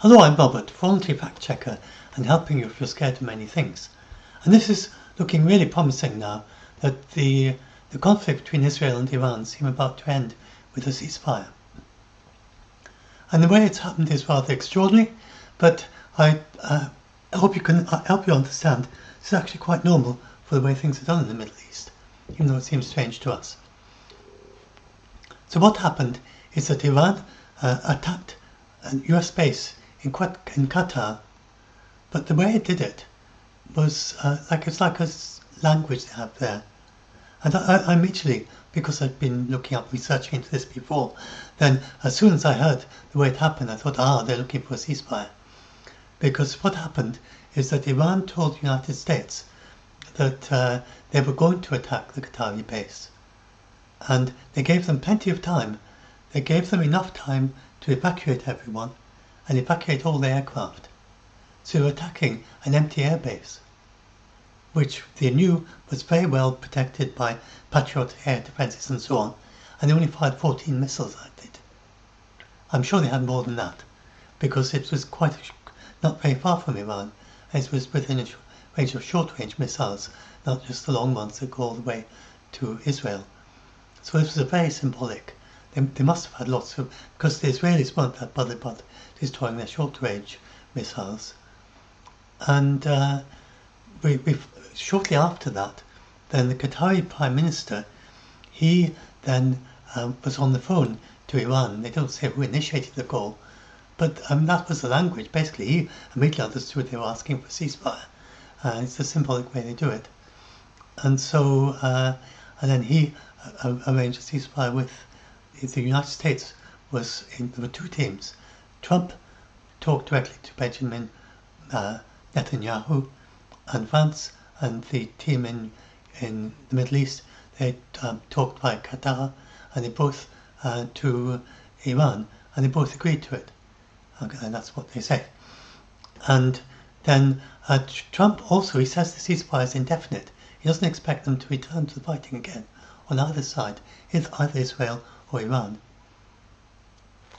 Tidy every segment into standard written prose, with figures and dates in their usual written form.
Hello, I'm Robert, voluntary fact checker and helping you if you're scared of many things. And this is looking really promising now that the conflict between Israel and Iran seems about to end with a ceasefire. And the way it's happened is rather extraordinary, but I hope you can help you understand this is actually quite normal for the way things are done in the Middle East, even though it seems strange to us. So what happened is that Iran attacked a US base in Qatar, but the way it did it was it's like a language they have there. And I immediately, because I'd been looking up, researching into this before, then as soon as I heard the way it happened, I thought, they're looking for a ceasefire. Because what happened is that Iran told the United States that they were going to attack the Qatari base. And they gave them plenty of time. They gave them enough time to evacuate everyone and evacuate all the aircraft. So they were attacking an empty airbase, which they knew was very well protected by Patriot air defences and so on, and they only fired 14 missiles at it. I'm sure they had more than that, because it was not very far from Iran. It was within a range of short-range missiles, not just the long ones that go all the way to Israel. So this was a very symbolic. They must have had lots of, because the Israelis weren't that bothered about destroying their short-range missiles. And shortly after that, then the Qatari Prime Minister, he then was on the phone to Iran. They don't say who initiated the call, but that was the language. Basically, he immediately understood they were asking for a ceasefire. It's a symbolic way they do it. And so, and then he arranged a ceasefire with the United States. There were two teams. Trump talked directly to Benjamin Netanyahu, and Vance and the team in the Middle East, they talked via Qatar, and they both to Iran, and they both agreed to it. Okay, and that's what they say. And then Trump also, he says the ceasefire is indefinite. He doesn't expect them to return to the fighting again on either side, either Israel or Iran.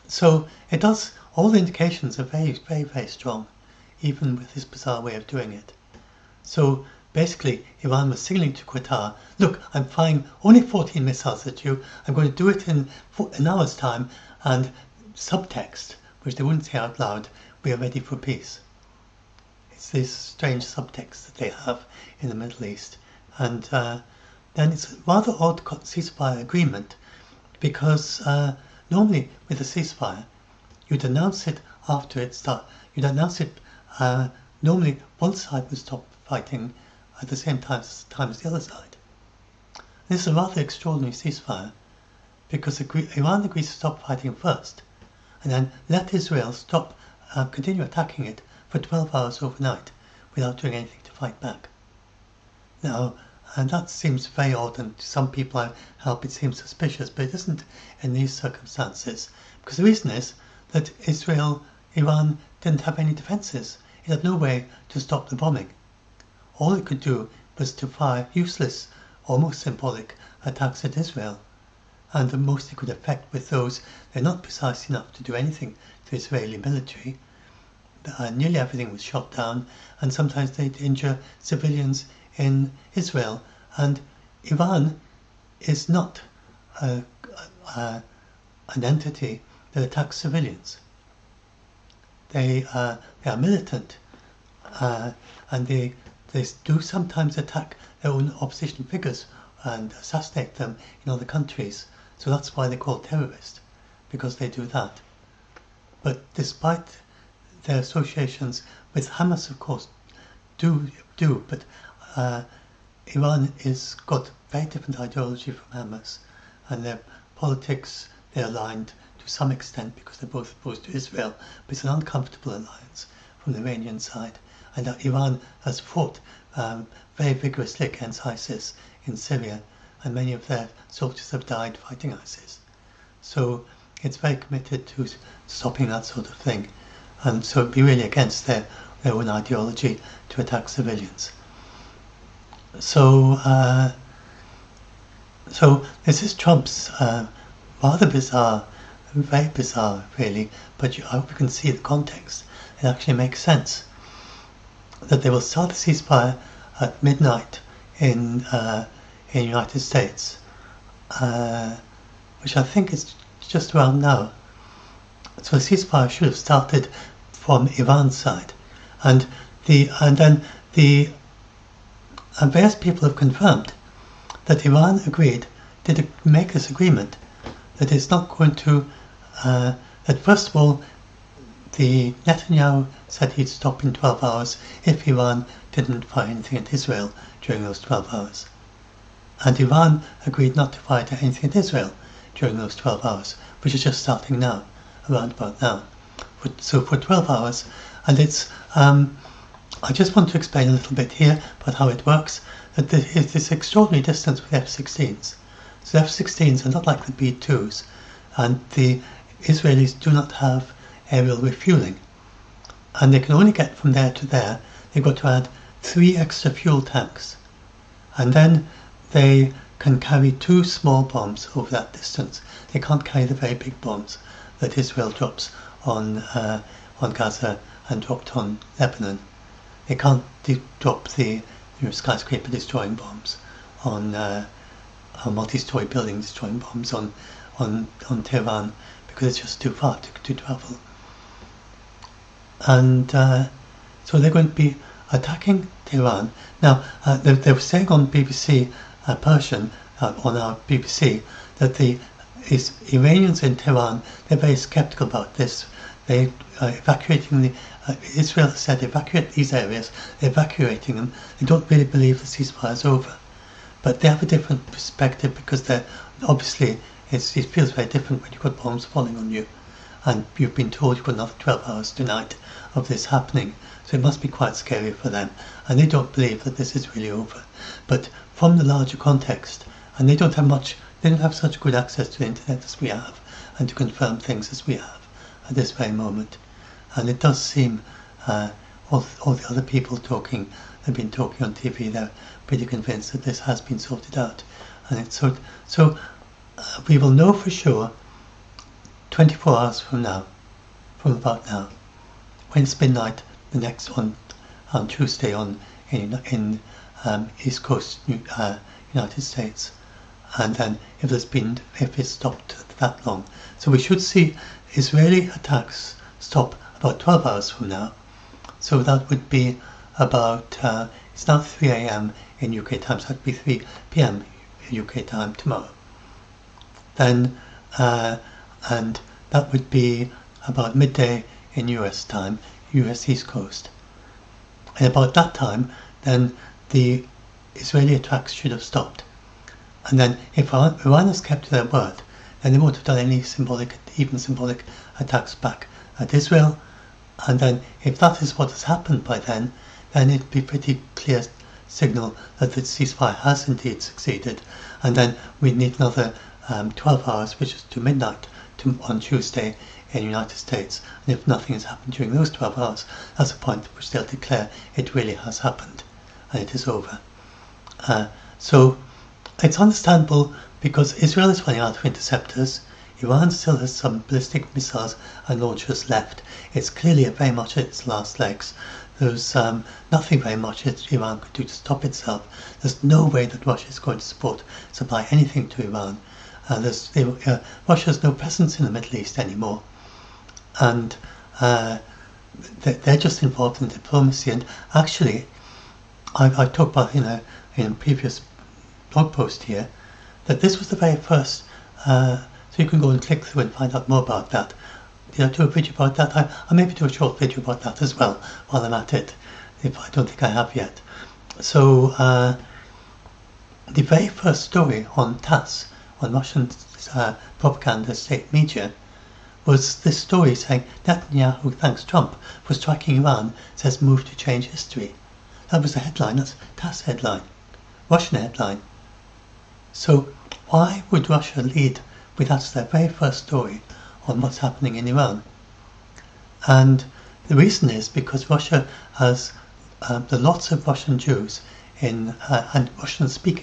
So it does, all the indications are very, very, very strong, even with this bizarre way of doing it. So basically, Iran was signaling to Qatar, look, I'm firing only 14 missiles at you. I'm going to do it in an hour's time, and subtext, which they wouldn't say out loud, we are ready for peace. It's this strange subtext that they have in the Middle East. And then it's a rather odd ceasefire agreement, because normally with a ceasefire, you'd announce it after it starts. You'd announce it, normally one side would stop fighting at the same time as the other side. This is a rather extraordinary ceasefire, because Iran agrees to stop fighting first, and then let Israel continue attacking it for 12 hours overnight without doing anything to fight back. Now, and that seems very odd, and to some people I help it seems suspicious, but it isn't in these circumstances, because the reason is that Iran didn't have any defences. It had no way to stop the bombing. All it could do was to fire useless, almost symbolic attacks at Israel, and the most it could effect with those, they're not precise enough to do anything to the Israeli military. Nearly everything was shot down, and sometimes they'd injure civilians in Israel. And Iran is not an entity that attacks civilians. They are militant, and they do sometimes attack their own opposition figures and assassinate them in other countries. So that's why they're called terrorists, because they do that. But despite their associations with Hamas, of course, but Iran has got very different ideology from Hamas, and their politics, they're aligned to some extent because they're both opposed to Israel, but it's an uncomfortable alliance from the Iranian side. And Iran has fought very vigorously against ISIS in Syria, and many of their soldiers have died fighting ISIS. So it's very committed to stopping that sort of thing, and so it'd be really against their own ideology to attack civilians. So this is Trump's rather bizarre, very bizarre really, but I hope you can see the context. it actually makes sense that they will start the ceasefire at midnight in the United States, which I think is just around now. So the ceasefire should have started from Iran's side, and then various people have confirmed that Iran agreed to make this agreement that it's not going to. That first of all, the Netanyahu said he'd stop in 12 hours if Iran didn't fire anything at Israel during those 12 hours. And Iran agreed not to fire anything at Israel during those 12 hours, which is just starting now, around about now. So for 12 hours, and it's, I just want to explain a little bit here about how it works, that there is this extraordinary distance with F-16s. So F-16s are not like the B-2s, and the Israelis do not have aerial refueling, and they can only get from there to there. They've got to add 3 extra fuel tanks, and then they can carry 2 small bombs over that distance. They can't carry the very big bombs that Israel drops on Gaza and dropped on Lebanon. They can't drop the skyscraper destroying bombs on multi-story building destroying bombs on Tehran, because it's just too far to travel. And so they're going to be attacking Tehran. Now, they were saying on BBC Persian, on our BBC, that the Iranians in Tehran, they're very skeptical about this. They are evacuating Israel said evacuate these areas, they're evacuating them. They don't really believe the ceasefire is over. But they have a different perspective, because they're obviously, it feels very different when you've got bombs falling on you, and you've been told you've got another 12 hours tonight of this happening. So it must be quite scary for them, and they don't believe that this is really over. But from the larger context, and they don't have such good access to the internet as we have, and to confirm things as we have at this very moment. And it does seem all the other people have been talking on TV, they're pretty convinced that this has been sorted out. And it's so we will know for sure 24 hours from now, from about now, when it's midnight the next on Tuesday in East Coast United States, and then if it's stopped that long. So we should see Israeli attacks stop about 12 hours from now. So that would be about, it's now 3 a.m. in UK time, so that would be 3 p.m. UK time tomorrow. Then, and that would be about midday in US time, US East Coast. And about that time, then the Israeli attacks should have stopped. And then if Iran has kept to their word, then they won't have done any symbolic attacks back at Israel. And then if that is what has happened by then it'd be pretty clear signal that the ceasefire has indeed succeeded. And then we need another 12 hours, which is to midnight on Tuesday in the United States. And if nothing has happened during those 12 hours, that's a point at which they'll declare it really has happened and it is over. So it's understandable, because Israel is running out of interceptors. Iran still has some ballistic missiles and launchers left. It's clearly very much at its last legs. There's nothing very much that Iran could do to stop itself. There's no way that Russia is going to supply anything to Iran. Russia has no presence in the Middle East anymore. And they're just involved in diplomacy. And actually, I've talked about in a previous blog post here, that this was the very first, so you can go and click through and find out more about that. Did I do a video about that? I'll maybe do a short video about that as well while I'm at it, if I don't think I have yet. So the very first story on TASS, on Russian propaganda state media, was this story saying Netanyahu thanks Trump for striking Iran, says move to change history. That was the headline. That's TASS headline, Russian headline. So why would Russia lead with that's their very first story on what's happening in Iran? And the reason is because Russia has lots of Russian Jews and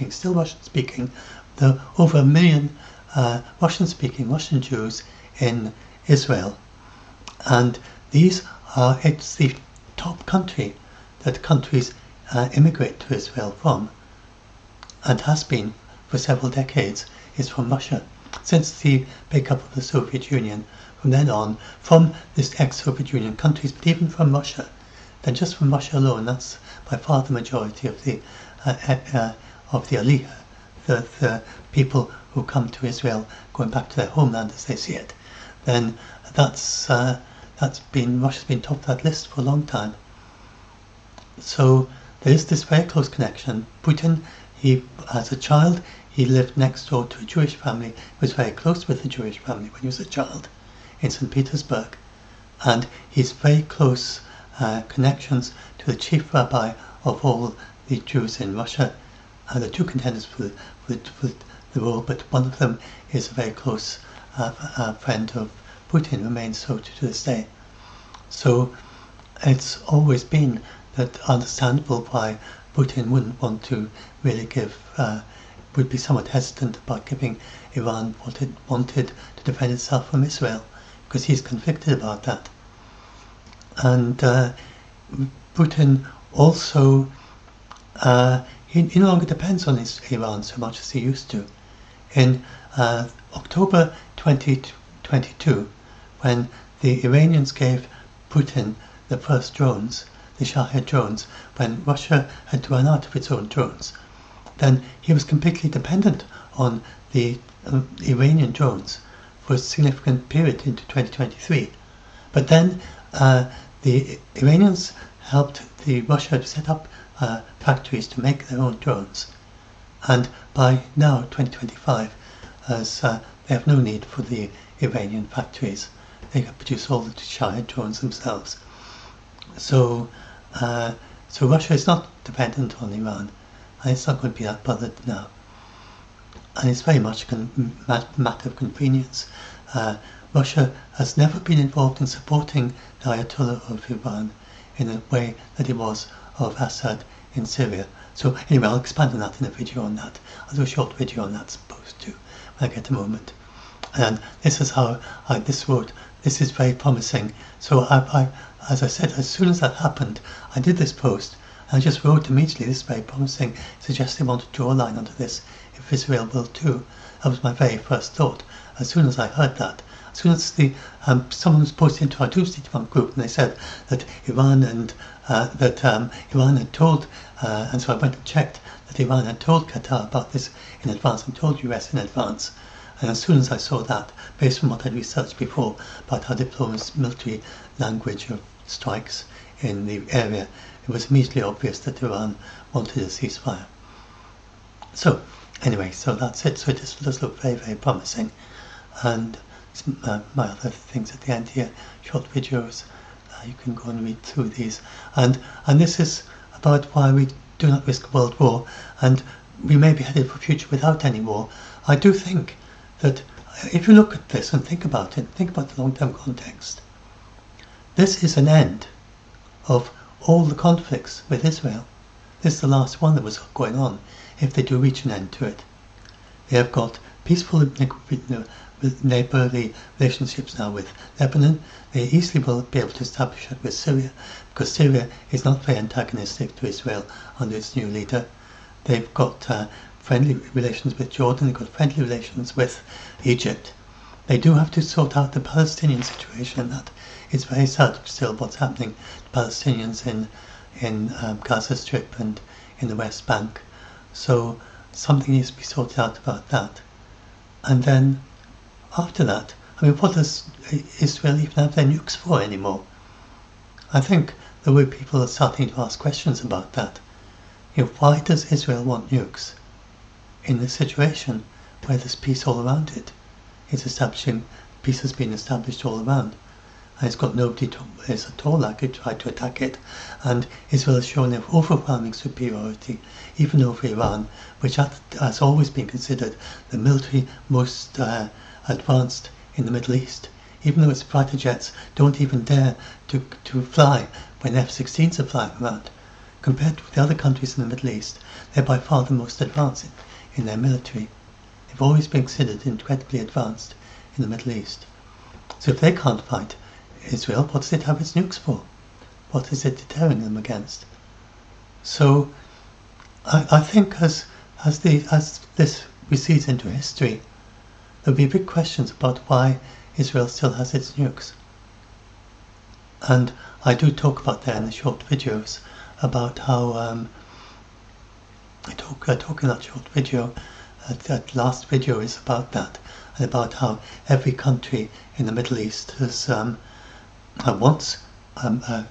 still Russian speaking, there are over 1 million Russian Jews in Israel. And these it's the top country that countries immigrate to Israel from, and has been for several decades, is from Russia. Since the breakup of the Soviet Union, from then on, from this ex-Soviet Union countries, but even from Russia, then just from Russia alone, that's by far the majority of the Aliyah, the people who come to Israel, going back to their homeland as they see it. Then Russia's been top of that list for a long time. So there is this very close connection. Putin, as a child, he lived next door to a Jewish family. He was very close with the Jewish family when he was a child in St. Petersburg. And he's very close connections to the chief rabbi of all the Jews in Russia. The two contenders for the role, but one of them is a very close friend of Putin, remains so to this day. So it's always been that understandable why Putin wouldn't want to really would be somewhat hesitant about giving Iran what it wanted to defend itself from Israel, because he's convicted about that. And Putin also, he no longer depends on Iran so much as he used to. In October 2022, when the Iranians gave Putin the first drones, the Shahed drones, when Russia had run out of its own drones, then he was completely dependent on the Iranian drones for a significant period into 2023. But then the Iranians helped Russia to set up factories to make their own drones. And by now, 2025, as they have no need for the Iranian factories, they can produce all the Shahed drones themselves. So Russia is not dependent on Iran, and it's not going to be that bothered now. And it's very much a matter of convenience. Russia has never been involved in supporting the Ayatollah of Iran in a way that it was of Assad in Syria. So anyway, I'll expand on that in a video on that. I'll do a short video on that, supposed to, when I get a moment. And this is how this wrote. This is very promising. So as I said, as soon as that happened, I did this post. And I just wrote immediately, this is very promising. Suggests they want to draw a line under this, if Israel will too. That was my very first thought. As soon as I heard that, as soon as someone was posted into our Tuesday Debunk group, and they said that Iran had told, and so I went and checked that Iran had told Qatar about this in advance and told US in advance. And as soon as I saw that, based on what I'd researched before about how diplomacy, military language of strikes in the area, it was immediately obvious that Iran wanted a ceasefire. So anyway, so that's it. So it does look very, very promising. And my other things at the end here, short videos, you can go and read through these. And this is about why we do not risk a world war, and we may be headed for a future without any war. I do think that if you look at this and think about it, think about the long-term context, this is an end of all the conflicts with Israel. This is the last one that was going on, if they do reach an end to it. They have got peaceful neighbourly relationships now with Lebanon. They easily will be able to establish it with Syria, because Syria is not very antagonistic to Israel under its new leader. They've got friendly relations with Jordan, they've got friendly relations with Egypt. They do have to sort out the Palestinian situation. That is very sad still, what's happening to Palestinians in Gaza Strip and in the West Bank. So something needs to be sorted out about that. And then after that, I mean, what does Israel even have their nukes for anymore? I think there were people starting to ask questions about that. Why does Israel want nukes in this situation where there's peace all around it? Peace has been established all around, and it's got nobody is at all likely to try to attack it. And Israel has shown an overwhelming superiority, even over Iran, which has always been considered the military most advanced in the Middle East. Even though its fighter jets don't even dare to fly when F-16s are flying around. Compared with the other countries in the Middle East, they're by far the most advanced in their military. They've always been considered incredibly advanced in the Middle East. So if they can't fight, Israel, what does it have its nukes for? What is it deterring them against? So I think as this recedes into history, there'll be big questions about why Israel still has its nukes. And I do talk about there in the short videos about how I talk in that short video. That last video is about that, and about how every country in the Middle East has wants a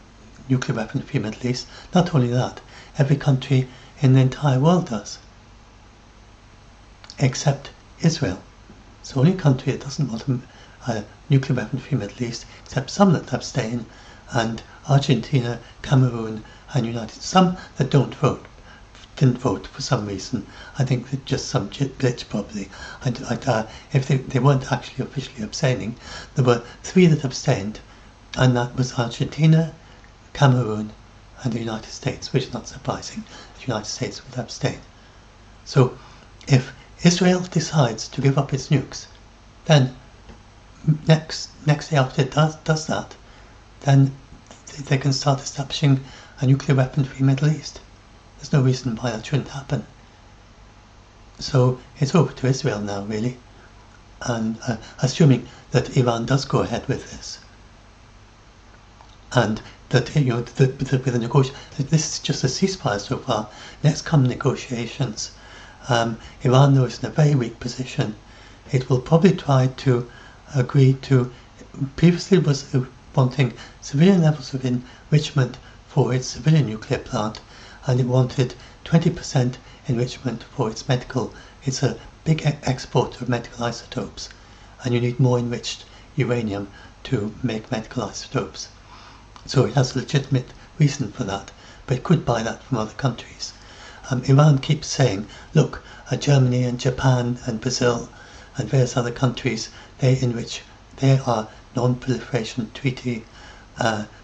nuclear weapon-free Middle East. Not only that, every country in the entire world does, except Israel. It's the only country that doesn't want a nuclear weapon-free Middle East, except some that abstain, and Argentina, Cameroon, and United. Some that didn't vote for some reason. I think that just some glitch probably. If they weren't actually officially abstaining, there were 3 that abstained, and that was Argentina, Cameroon, and the United States, which is not surprising. The United States would abstain. So, if Israel decides to give up its nukes, then next day after it does that, then they can start establishing a nuclear weapon-free Middle East. There's no reason why that shouldn't happen. So it's over to Israel now, really, and assuming that Iran does go ahead with this, and that with the negotiation, this is just a ceasefire so far. Next come negotiations. Iran, though, is in a very weak position. It will probably try to agree to. Previously, was wanting civilian levels of enrichment for its civilian nuclear plant, and it wanted 20% enrichment for its medical. It's a big exporter of medical isotopes, and you need more enriched uranium to make medical isotopes. So it has a legitimate reason for that, but it could buy that from other countries. Iran keeps saying, look, Germany and Japan and Brazil and various other countries, they are non-proliferation treaty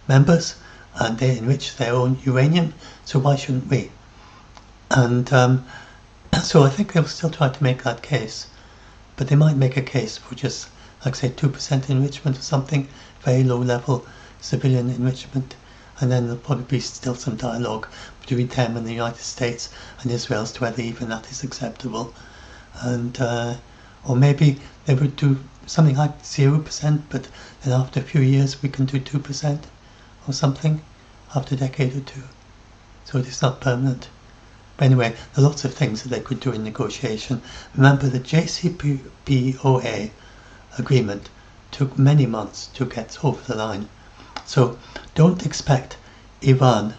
members, and they enrich their own uranium, so why shouldn't we? And so I think they'll still try to make that case, but they might make a case for just, like say, 2% enrichment or something, very low level civilian enrichment, and then there'll probably be still some dialogue between them and the United States and Israel as to whether even that is acceptable. And or maybe they would do something like 0%, but then after a few years we can do 2% or something after a decade or 2. So it is not permanent. But anyway, there are lots of things that they could do in negotiation. Remember, the JCPOA agreement took many months to get over the line. So don't expect Iran,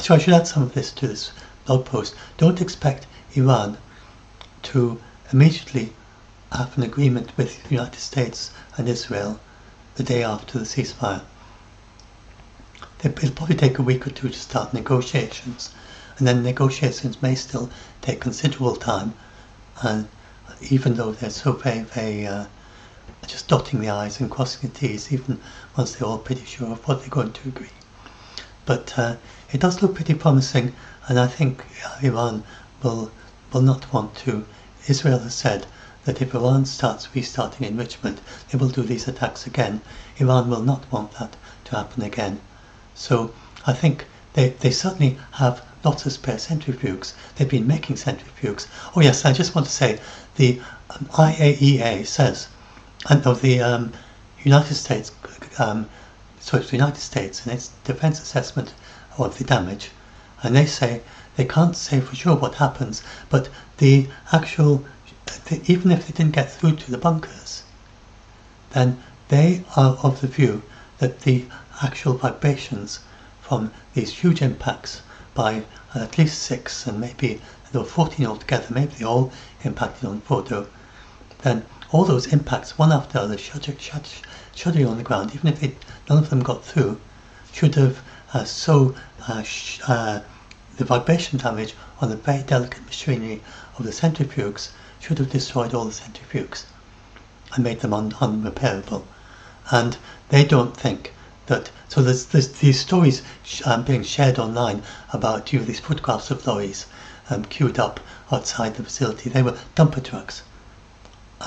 so I should add some of this to this blog post, don't expect Iran to immediately have an agreement with the United States and Israel the day after the ceasefire. It'll probably take a week or 2 to start negotiations, and then negotiations may still take considerable time, and even though they're so very just dotting the I's and crossing the T's, even once they're all pretty sure of what they're going to agree. But it does look pretty promising, and I think Iran will not want to. Israel has said that if Iran starts restarting enrichment, they will do these attacks again. Iran will not want that to happen again. So I think they certainly have lots of spare centrifuges. They've been making centrifuges. Oh yes, I just want to say the IAEA says, and of the United States, so it's the United States and its defense assessment of the damage, and they say they can't say for sure what happens, but the actual, even if they didn't get through to the bunkers, then they are of the view that the actual vibrations from these huge impacts by at least 6, and maybe there were 14 altogether, maybe they all impacted on Fordo, then all those impacts, one after the other, shuddering on the ground, even if none of them got through, should have the vibration damage on the very delicate machinery of the centrifuges should have destroyed all the centrifuges and made them unrepairable. And they don't think that. So there's these stories being shared online about these photographs of lorries queued up outside the facility. They were dumper trucks,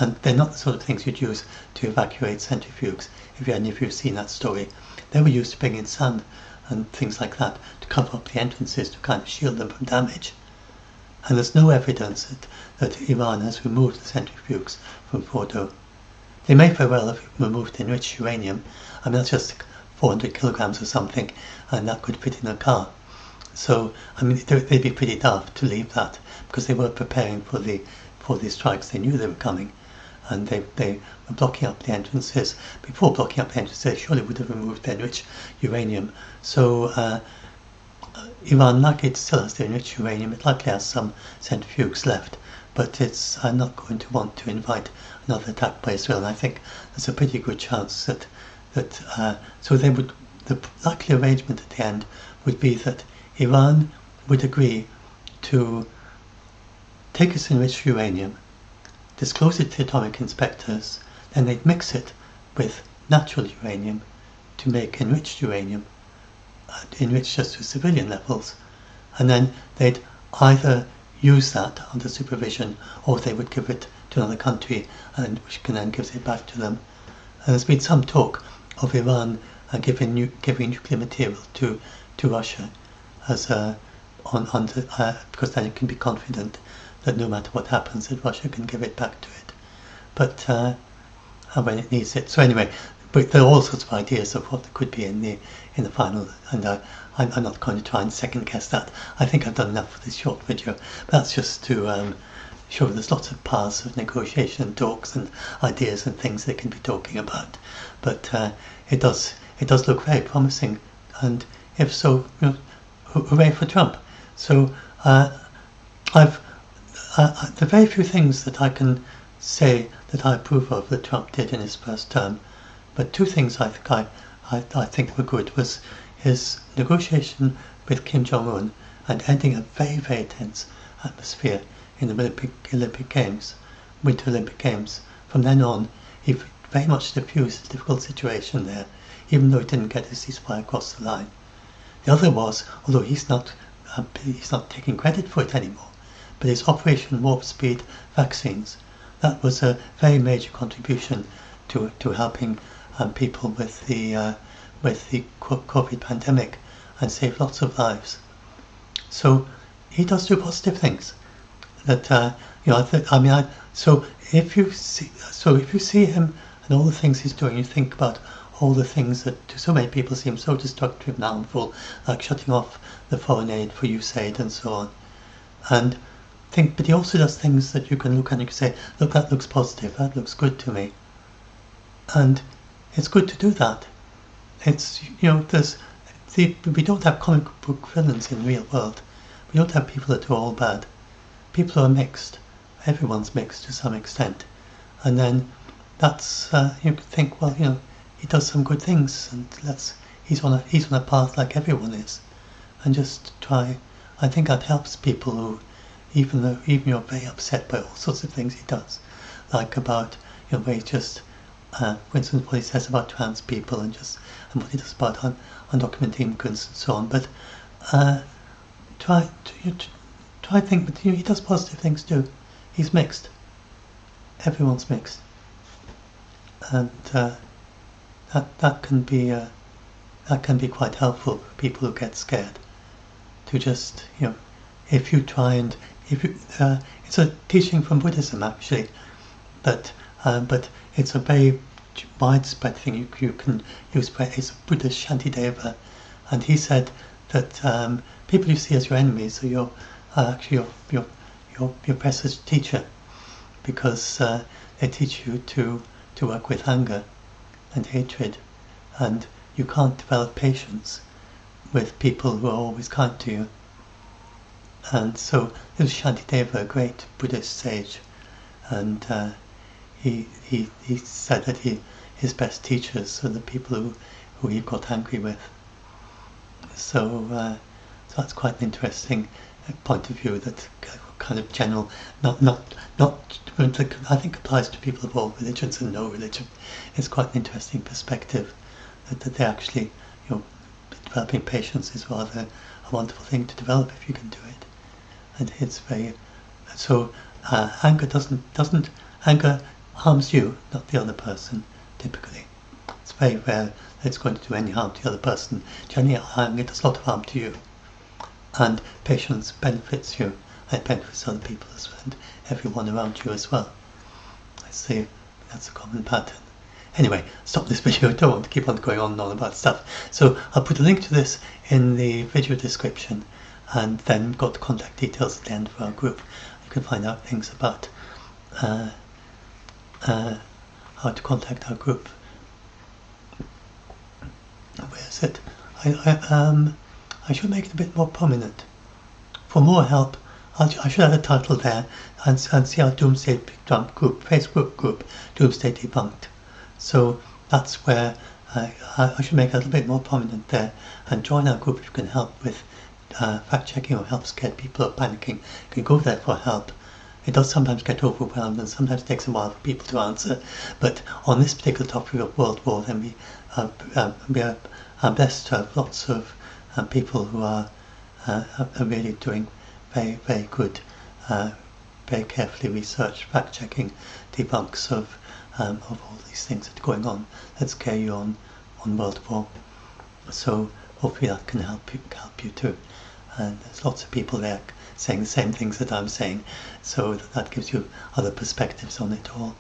and they're not the sort of things you'd use to evacuate centrifuges. if any of you have seen that story, they were used to bring in sand and things like that to cover up the entrances to kind of shield them from damage. And there's no evidence that Iran has removed the centrifuges from Fordo. They may very well have removed enriched uranium. I mean, that's just 400 kilograms or something, and that could fit in a car. So, I mean, they'd be pretty daft to leave that, because they were preparing for the strikes. They knew they were coming, and they were blocking up the entrances. Before blocking up the entrances, they surely would have removed the enriched uranium. So, Iran likely still has the enriched uranium. It likely has some centrifuges left, but it's not going to want to invite another attack by Israel. And I think there's a pretty good chance that so they would. The likely arrangement at the end would be that Iran would agree to take its enriched uranium, disclose it to atomic inspectors, then they'd mix it with natural uranium to make enriched uranium, enriched just to civilian levels, and then they'd either use that under supervision, or they would give it to another country, and which can then give it back to them. And there's been some talk of Iran giving nuclear material to Russia as because then it can be confident that no matter what happens, that Russia can give it back to it, but when it needs it. So anyway, but there are all sorts of ideas of what could be in the final, and I'm not going to try and second guess that. I think I've done enough for this short video. But that's just to show there's lots of paths of negotiation and talks and ideas and things they can be talking about. But it does look very promising, and if so, hooray for Trump. So the very few things that I can say that I approve of that Trump did in his first term, but two things I think were good was his negotiation with Kim Jong-un and ending a very, very tense atmosphere in the Olympic Games, Winter Olympic Games. From then on, he very much diffused the difficult situation there, even though he didn't get a ceasefire across the line. The other was, although he's not taking credit for it anymore, but his Operation Warp Speed vaccines. That was a very major contribution to helping people with the COVID pandemic and save lots of lives. So he does do positive things. That so if you see him and all the things he's doing, you think about all the things that to so many people seem so destructive and harmful, like shutting off the foreign aid for USAID and so on. And but he also does things that you can look at and you can say, look, that looks positive, that looks good to me. And it's good to do that. It's, we don't have comic book villains in the real world. We don't have people that are all bad. People are mixed. Everyone's mixed to some extent. And then that's, you could think, well, he does some good things, and he's on a path like everyone is. And just try, I think that helps people who, even you're very upset by all sorts of things he does, like about, where he just, for instance, what he says about trans people and what he does about undocumented immigrants and so on. But try to think, but he does positive things too. He's mixed. Everyone's mixed, and that can be quite helpful for people who get scared. To just if you try and it's a teaching from Buddhism actually, but it's a very widespread thing. You can use. It's a Buddhist Shantideva, and he said that people you see as your enemies are actually your best teacher, because they teach you to work with anger and hatred, and you can't develop patience with people who are always kind to you. And so this was Shantideva, a great Buddhist sage, and he said that his best teachers are the people who he got angry with. So that's quite an interesting point of view, that kind of general, not I think applies to people of all religions and no religion. It's quite an interesting perspective that they actually, developing patience is rather a wonderful thing to develop if you can do it. And it's very, so anger anger harms you, not the other person, typically. It's very very rare that it's going to do any harm to the other person. Generally, it does a lot of harm to you. And patience benefits you, and it benefits other people and everyone around you as well. I see, that's a common pattern. Anyway, stop this video. I don't want to keep on going on and on about stuff. So I'll put a link to this in the video description, and then we've got the contact details at the end for our group. You can find out things about how to contact our group. Where is it? I should make it a bit more prominent. For more help, I should have a title there, and see our Doomsday Debunked group, Facebook group, Doomsday Debunked. So that's where I should make it a little bit more prominent there, and join our group if you can help with fact-checking or help scared people or panicking. You can go there for help. It does sometimes get overwhelmed and sometimes takes a while for people to answer, but on this particular topic of World War, then we are blessed to have lots of people who are really doing very, very good, very carefully researched, fact-checking debunks of all these things that are going on that scare you on World War. So hopefully that can help you too. And there's lots of people there saying the same things that I'm saying, so that gives you other perspectives on it all.